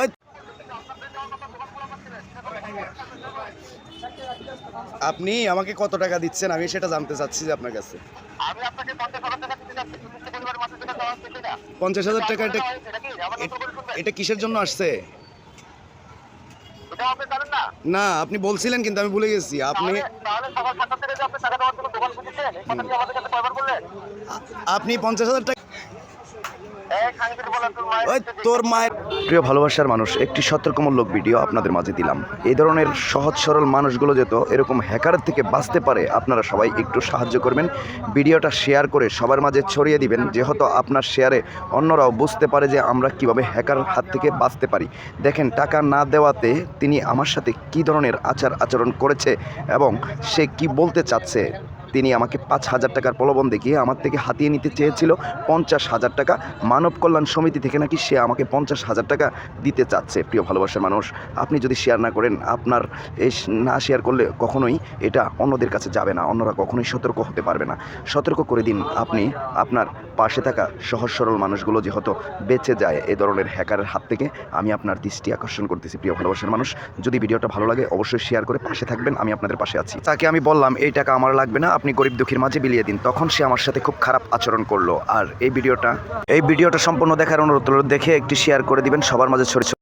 ওই, আপনি আমাকে কত টাকা দিচ্ছেন আমি সেটা জানতে চাচ্ছি যে আপনার কাছে। আমি আপনাকে 50,000 টাকা দিতে যাচ্ছি, তুমি তো পরিবারের মাঝে যেটা দেওয়া হচ্ছে সেটা। 50,000 টাকা এটা এটা কি? আমার কথা বলে শুনবেন? এটা কিসের জন্য আসছে? এটাও আপনি জানেন না? না, আপনি বলছিলেন কিন্তু আমি ভুলে গেছি। আপনি তাহলে সকাল 7টা থেকে যে আপনি টাকা দেওয়ার জন্য দোকান খুঁজেছেন, এই কথা কি আমাদের কাছে কয়বার বললেন? আপনি 50,000 টাকা এই খানকির বলা তোর মায়ের ওই তোর মায়ের। প্রিয় ভালোবাসার মানুষ, একটি সতর্কমূলক ভিডিও আপনাদের মাঝে দিলাম। এই ধরনের সহজ সরল মানুষগুলো যেত এরকম হ্যাকারের থেকে বাঁচতে পারে, আপনারা সবাই একটু সাহায্য করবেন। ভিডিওটা শেয়ার করে সবার মাঝে ছড়িয়ে দিবেন, যেহেতু আপনার শেয়ারে অন্যরাও বুঝতে পারে যে আমরা কিভাবে হ্যাকার হাত থেকে বাঁচতে পারি। দেখেন, টাকা না দেওয়াতে তিনি আমার সাথে কি ধরনের আচরণ করেছে এবং সে কি বলতে চাচ্ছে। তিনি আমাকে 5,000 টাকার প্রলোভন দেখিয়ে আমার থেকে হাতিয়ে নিতে চেয়েছিল 50,000 টাকা। মানব কল্যাণ সমিতি থেকে নাকি সে আমাকে 50,000 টাকা দিতে চাচ্ছে। প্রিয় ভালোবাসার মানুষ, আপনি যদি শেয়ার না করেন, আপনার এই না শেয়ার করলে কখনোই এটা অন্যদের কাছে যাবে না, অন্যরা কখনোই সতর্ক হতে পারবে না। সতর্ক করে দিন আপনি আপনার পাশে থাকা সহজ সরল মানুষগুলো যেহেতু বেঁচে যায় এই ধরনের হ্যাকারের হাত থেকে। আমি আপনার দৃষ্টি আকর্ষণ করতেছি। প্রিয় ভালোবাসার মানুষ, যদি ভিডিওটা ভালো লাগে অবশ্যই শেয়ার করে পাশে থাকবেন, আমি আপনাদের পাশে আছি। তাকে আমি বললাম এই টাকা আমার লাগবে না, আপনি গরিব দুঃখীর মাঝে বিলিয়ে দিন। তখন সে আমার সাথে খুব খারাপ আচরণ করলো। আর এই ভিডিওটা সম্পূর্ণ দেখার অনুরোধ, দেখে একটি শেয়ার করে দিবেন, সবার মাঝে ছড়িয়ে